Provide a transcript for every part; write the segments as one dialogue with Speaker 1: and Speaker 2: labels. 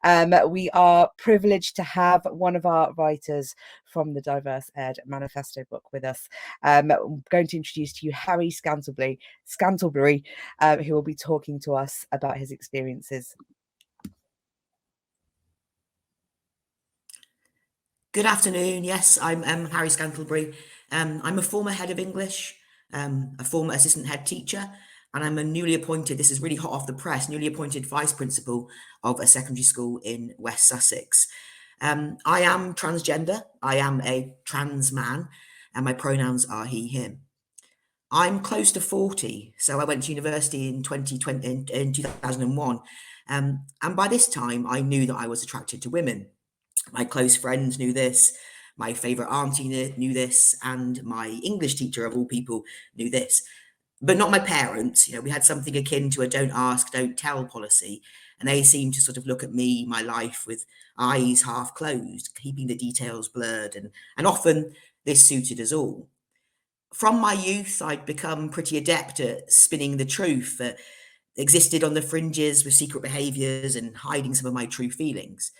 Speaker 1: We are privileged to have one of our writers from the Diverse Ed Manifesto book with us. I'm going to introduce to you Harry Scantlebury, who will be talking to us about his experiences.
Speaker 2: Good afternoon. Yes, I'm Harry Scantlebury. I'm a former head of English, a former assistant head teacher, and I'm a newly appointed, this is really hot off the press, newly appointed vice principal of a secondary school in West Sussex. I am transgender. I am a trans man, and my pronouns are he, him. I'm close to 40, so I went to university in 2020, in 2001. And by this time, I knew that I was attracted to women. My close friends knew this, my favourite auntie knew this, and my English teacher, of all people, knew this. But not my parents. We had something akin to a don't ask, don't tell policy, and they seemed to sort of look at me, my life, with eyes half closed, keeping the details blurred, and often this suited us all. From my youth, I'd become pretty adept at spinning the truth that existed on the fringes with secret behaviours and hiding some of my true feelings.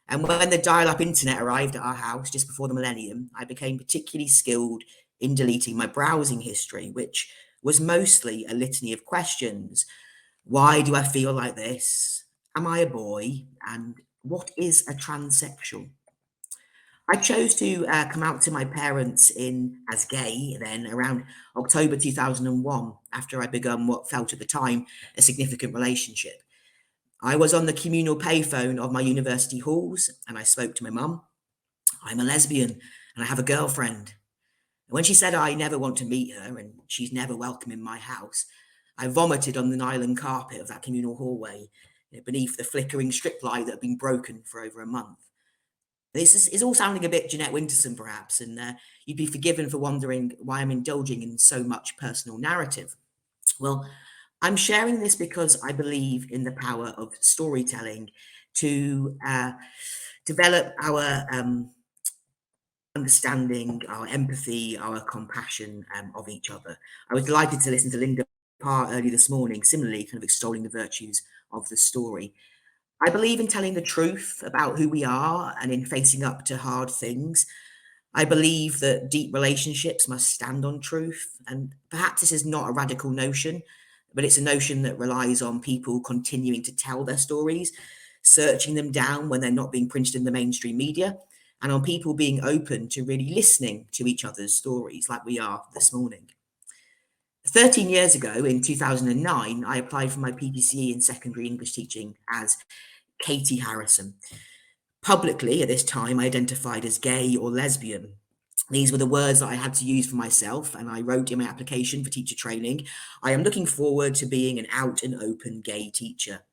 Speaker 2: And when the dial up internet arrived at our house just before the millennium, I became particularly skilled in deleting my browsing history, which was mostly a litany of questions. Why do I feel like this? Am I a boy? And what is a transsexual? I chose to come out to my parents in as gay then around October 2001, after I begun what felt at the time a significant relationship. I was on the communal payphone of my university halls and I spoke to my mum. I'm a lesbian and I have a girlfriend. And when she said I never want to meet her and she's never welcome in my house, I vomited on the nylon carpet of that communal hallway, beneath the flickering strip light that had been broken for over a month. This is all sounding a bit Jeanette Winterson, perhaps, and you'd be forgiven for wondering why I'm indulging in so much personal narrative. Well, I'm sharing this because I believe in the power of storytelling to develop our understanding, our empathy, our compassion of each other. I was delighted to listen to Linda Parr early this morning, similarly kind of extolling the virtues of the story. I believe in telling the truth about who we are and in facing up to hard things. I believe that deep relationships must stand on truth, and perhaps this is not a radical notion, but it's a notion that relies on people continuing to tell their stories, searching them down when they're not being printed in the mainstream media, and on people being open to really listening to each other's stories like we are this morning. 13 years ago, in 2009, I applied for my PGCE in secondary English teaching as Katie Harrison. Publicly, at this time, I identified as gay or lesbian. These were the words that I had to use for myself, and I wrote in my application for teacher training, I am looking forward to being an out and open gay teacher.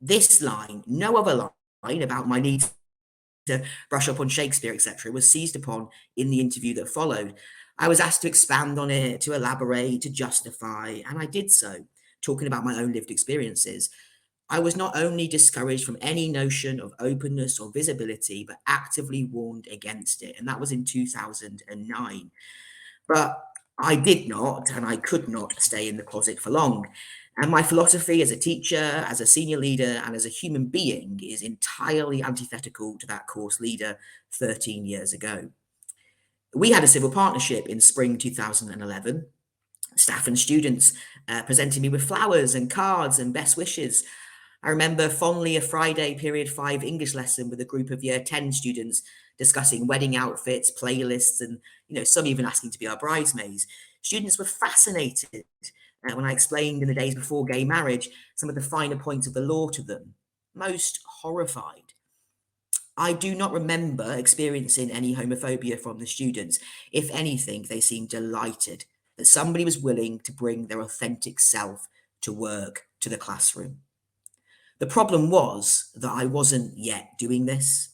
Speaker 2: This line, no other line about my need to brush up on Shakespeare, etc., was seized upon in the interview that followed. I was asked to expand on it, to elaborate, to justify, and I did so, talking about my own lived experiences. I was not only discouraged from any notion of openness or visibility, but actively warned against it. And that was in 2009. But I did not, and I could not stay in the closet for long. And my philosophy as a teacher, as a senior leader, and as a human being is entirely antithetical to that course leader 13 years ago. We had a civil partnership in spring 2011. Staff and students presented me with flowers and cards and best wishes. I remember fondly a Friday period 5 English lesson with a group of year 10 students discussing wedding outfits, playlists, and some even asking to be our bridesmaids. Students were fascinated when I explained in the days before gay marriage some of the finer points of the law to them, most horrified. I do not remember experiencing any homophobia from the students. If anything, they seemed delighted that somebody was willing to bring their authentic self to work, to the classroom. The problem was that I wasn't yet doing this.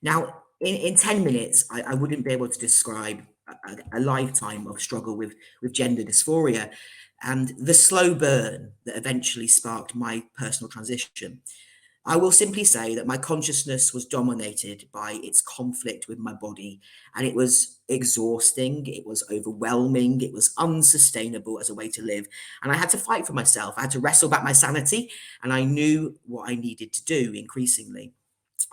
Speaker 2: Now, in 10 minutes, I wouldn't be able to describe a lifetime of struggle with gender dysphoria and the slow burn that eventually sparked my personal transition. I will simply say that my consciousness was dominated by its conflict with my body, and it was exhausting, it was overwhelming, it was unsustainable as a way to live. And I had to fight for myself. I had to wrestle back my sanity, and I knew what I needed to do increasingly.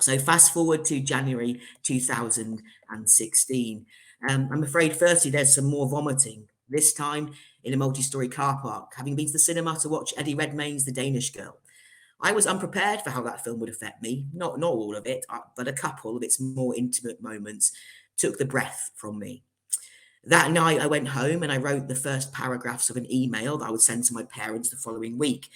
Speaker 2: So fast forward to January 2016. I'm afraid, firstly, there's some more vomiting, this time in a multi-story car park, having been to the cinema to watch Eddie Redmayne's The Danish Girl. I was unprepared for how that film would affect me. Not all of it, but a couple of its more intimate moments took the breath from me. That night, I went home and I wrote the first paragraphs of an email that I would send to my parents the following week.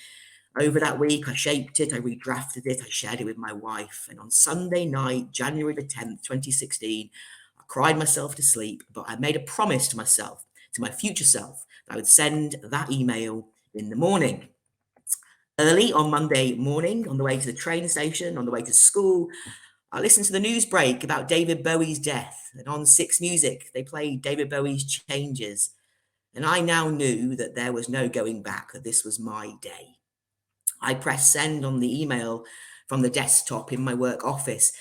Speaker 2: Over that week, I shaped it, I redrafted it, I shared it with my wife. And on Sunday night, January the 10th, 2016, I cried myself to sleep, but I made a promise to myself, to my future self, that I would send that email in the morning. Early on Monday morning, on the way to the train station, on the way to school, I listened to the news break about David Bowie's death. And on Six Music, they played David Bowie's Changes. And I now knew that there was no going back, that this was my day. I pressed send on the email from the desktop in my work office,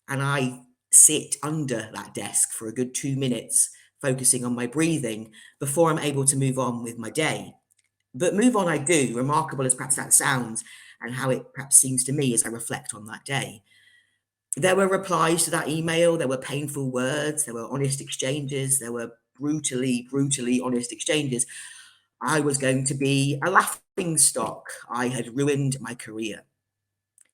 Speaker 2: and I sit under that desk for a good 2 minutes, focusing on my breathing before I'm able to move on with my day. But move on I do, remarkable as perhaps that sounds, and how it perhaps seems to me as I reflect on that day. There were replies to that email, there were painful words, there were honest exchanges, there were brutally honest exchanges. I was going to be a laughing stock. I had ruined my career.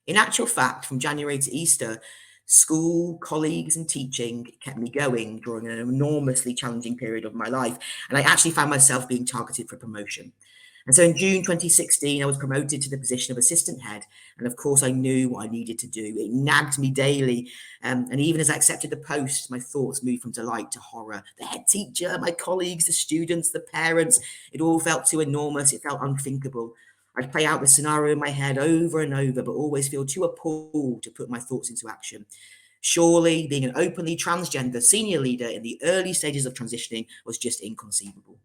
Speaker 2: In actual fact, from January to Easter, school, colleagues, and teaching kept me going during an enormously challenging period of my life. And I actually found myself being targeted for promotion. And so in June 2016, I was promoted to the position of assistant head. And of course, I knew what I needed to do. It nagged me daily. And even as I accepted the post, my thoughts moved from delight to horror. The head teacher, my colleagues, the students, the parents, it all felt too enormous. It felt unthinkable. I'd play out the scenario in my head over and over, but always feel too appalled to put my thoughts into action. Surely, being an openly transgender senior leader in the early stages of transitioning was just inconceivable.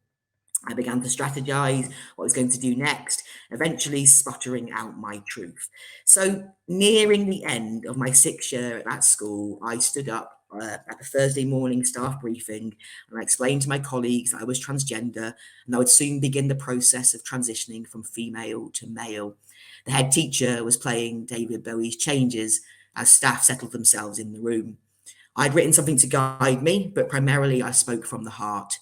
Speaker 2: I began to strategize what I was going to do next, eventually sputtering out my truth. So, nearing the end of my 6th year at that school, I stood up at the Thursday morning staff briefing and I explained to my colleagues that I was transgender and I would soon begin the process of transitioning from female to male. The head teacher was playing David Bowie's Changes as staff settled themselves in the room. I'd written something to guide me, but primarily I spoke from the heart.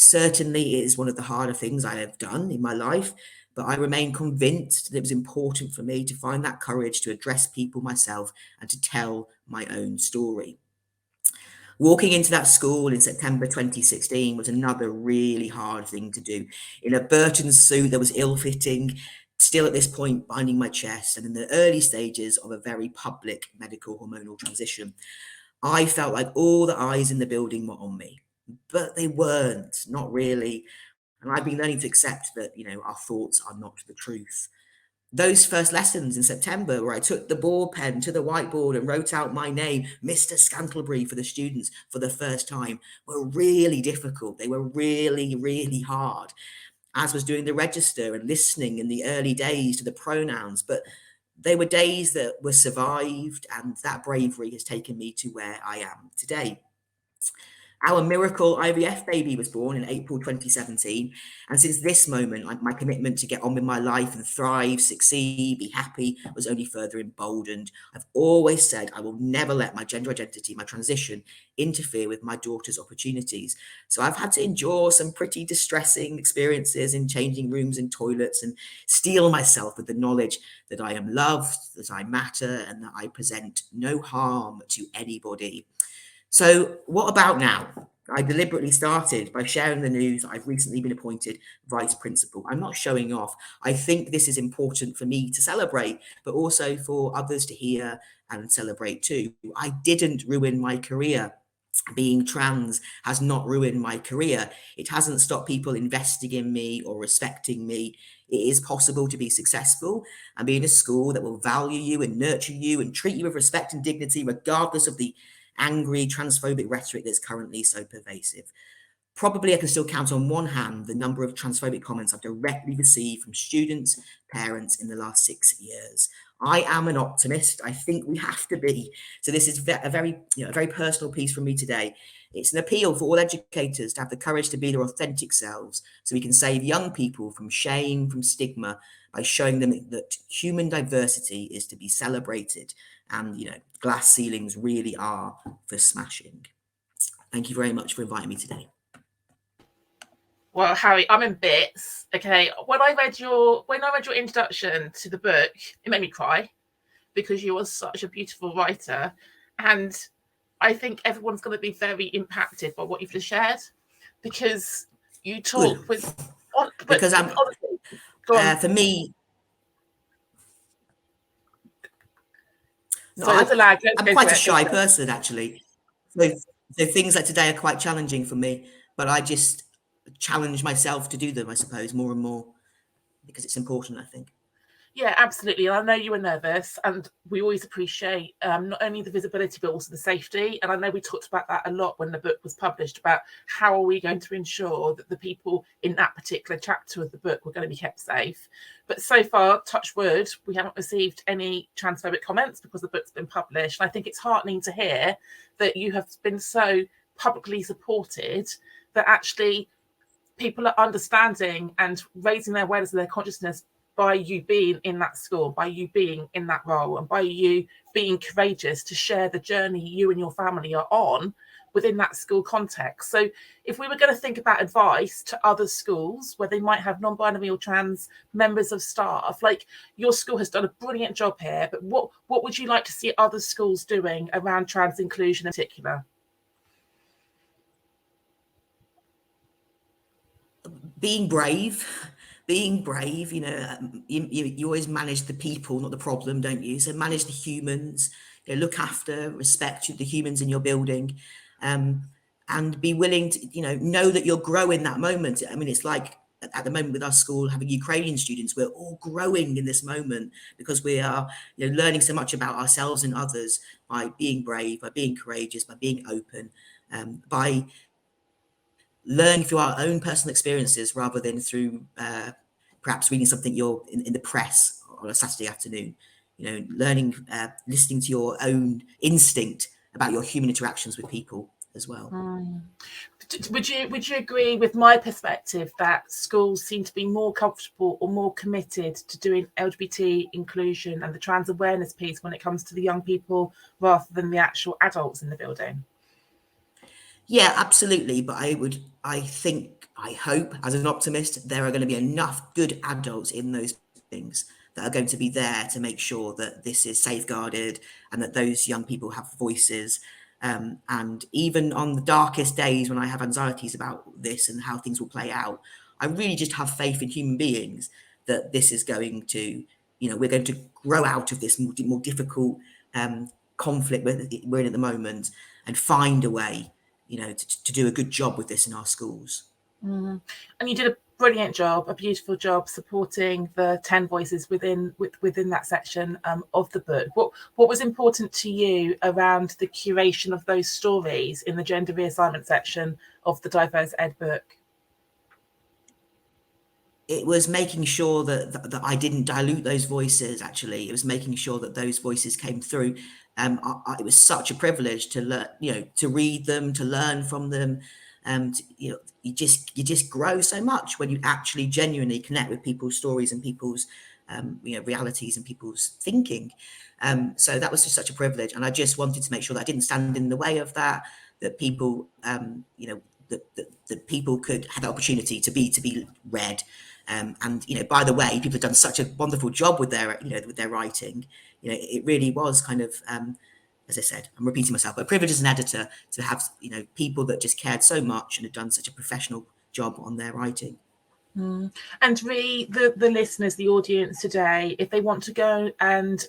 Speaker 2: Certainly, it is one of the harder things I have done in my life, but I remain convinced that it was important for me to find that courage to address people myself and to tell my own story. Walking into that school in September 2016 was another really hard thing to do. In a Burton suit that was ill-fitting, still at this point binding my chest, and in the early stages of a very public medical hormonal transition. I felt like all the eyes in the building were on me, but they weren't, not really. And I've been learning to accept that, our thoughts are not the truth. Those first lessons in September, where I took the ball pen to the whiteboard and wrote out my name, Mr. Scantlebury, for the students for the first time, were really difficult. They were really hard, as was doing the register and listening in the early days to the pronouns. But they were days that were survived, and that bravery has taken me to where I am today. Our miracle IVF baby was born in April 2017. And since this moment, my commitment to get on with my life and thrive, succeed, be happy was only further emboldened. I've always said I will never let my gender identity, my transition, interfere with my daughter's opportunities. So I've had to endure some pretty distressing experiences in changing rooms and toilets and steel myself with the knowledge that I am loved, that I matter, and that I present no harm to anybody. So, what about now? I deliberately started by sharing the news that I've recently been appointed vice principal. I'm not showing off. I think this is important for me to celebrate, but also for others to hear and celebrate too. I didn't ruin my career. Being trans has not ruined my career. It hasn't stopped people investing in me or respecting me. It is possible to be successful and be in a school that will value you and nurture you and treat you with respect and dignity, regardless of the angry, transphobic rhetoric that's currently so pervasive. probably I can still count on one hand the number of transphobic comments I've directly received from students, parents in the last 6 years. I am an optimist. I think we have to be. So this is a very personal piece from me today. It's an appeal for all educators to have the courage to be their authentic selves, so we can save young people from shame, from stigma, by showing them that human diversity is to be celebrated, and glass ceilings really are for smashing. Thank you very much for inviting me today.
Speaker 3: Well, Harry, I'm in bits. Okay, when I read your introduction to the book, it made me cry because you are such a beautiful writer, and I think everyone's going to be very impacted by what you've just shared, because you talk
Speaker 2: Good.
Speaker 3: with.
Speaker 2: Because for me. No, I'm quite a shy person, actually. So things like today are quite challenging for me, but I just challenge myself to do them, I suppose, more and more, because it's important, I think.
Speaker 3: Yeah, absolutely. I know you were nervous, and we always appreciate not only the visibility, but also the safety. And I know we talked about that a lot when the book was published, about how are we going to ensure that the people in that particular chapter of the book were going to be kept safe. But so far, touch wood, we haven't received any transphobic comments because the book's been published. And I think it's heartening to hear that you have been so publicly supported that actually people are understanding and raising their awareness and their consciousness by you being in that school, by you being in that role, and by you being courageous to share the journey you and your family are on within that school context. So if we were going to think about advice to other schools where they might have non-binary or trans members of staff, like your school has done a brilliant job here, but what would you like to see other schools doing around trans inclusion in particular?
Speaker 2: Being brave, you always manage the people, not the problem, don't you? So manage the humans, look after, respect the humans in your building, and be willing to, know that you're growing that moment. I mean, it's like at the moment with our school having Ukrainian students, we're all growing in this moment because we are, learning so much about ourselves and others by being brave, by being courageous, by being open, by learning through our own personal experiences rather than through perhaps reading something you're in the press on a Saturday afternoon. Learning, listening to your own instinct about your human interactions with people as well.
Speaker 3: Would you agree with my perspective that schools seem to be more comfortable or more committed to doing LGBT inclusion and the trans awareness piece when it comes to the young people rather than the actual adults in the building?
Speaker 2: Yeah, absolutely. But I hope, as an optimist, there are going to be enough good adults in those things that are going to be there to make sure that this is safeguarded and that those young people have voices. And even on the darkest days when I have anxieties about this and how things will play out, I really just have faith in human beings that this is going to, we're going to grow out of this more difficult conflict we're in at the moment and find a way to do a good job with this in our schools.
Speaker 3: And you did a brilliant job, a beautiful job supporting the 10 voices within that section of the book. What was important to you around the curation of those stories in the gender reassignment section of the Diverse Ed book?
Speaker 2: It was making sure that I didn't dilute those voices. Actually, it was making sure that those voices came through. It was such a privilege to learn, to read them, to learn from them. You just grow so much when you actually genuinely connect with people's stories and people's realities and people's thinking. So that was just such a privilege, and I just wanted to make sure that I didn't stand in the way of that. That people, that people could have the opportunity to be read. And by the way, people have done such a wonderful job with their writing. It really was kind of, as I said, I'm repeating myself, but a privilege as an editor to have people that just cared so much and had done such a professional job on their writing.
Speaker 3: And the listeners, the audience today, if they want to go and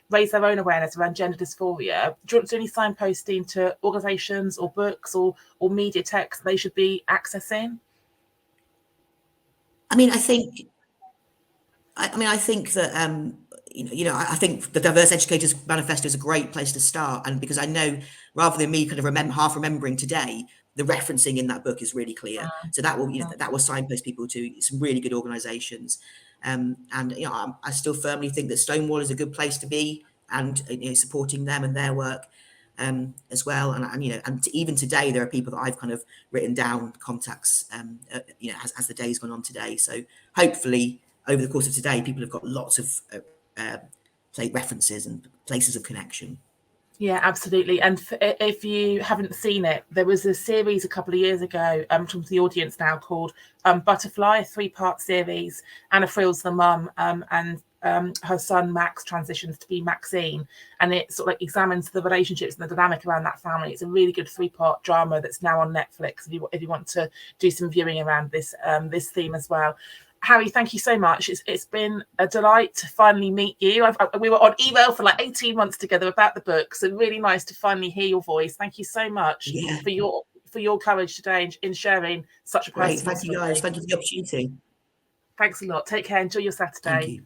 Speaker 3: raise their own awareness around gender dysphoria, do you want to do any signposting to organisations or books or media texts they should be accessing?
Speaker 2: I think that I think the Diverse Educators Manifesto is a great place to start, and because I know rather than me kind of half remembering today, the referencing in that book is really clear. So that will, that will signpost people to some really good organisations. And I still firmly think that Stonewall is a good place to be, and supporting them and their work as well. And even today, there are people that I've kind of written down contacts, as the day's gone on today. So hopefully, over the course of today, people have got lots of references and places of connection.
Speaker 3: Yeah, absolutely. And if you haven't seen it, there was a series a couple of years ago from the audience now called Butterfly, a 3-part series. Anna Frill's the mum, and her son Max transitions to be Maxine, and it sort of examines the relationships and the dynamic around that family. It's a really good 3-part drama that's now on Netflix if you want to do some viewing around this this theme as well. Harry, thank you so much. It's been a delight to finally meet you. We were on email for like 18 months together about the book, so really nice to finally hear your voice. Thank you so much for your courage today in sharing such a personal
Speaker 2: Thank you, guys. Thank you for the opportunity.
Speaker 3: Thanks a lot. Take care. Enjoy your Saturday.
Speaker 2: Thank you.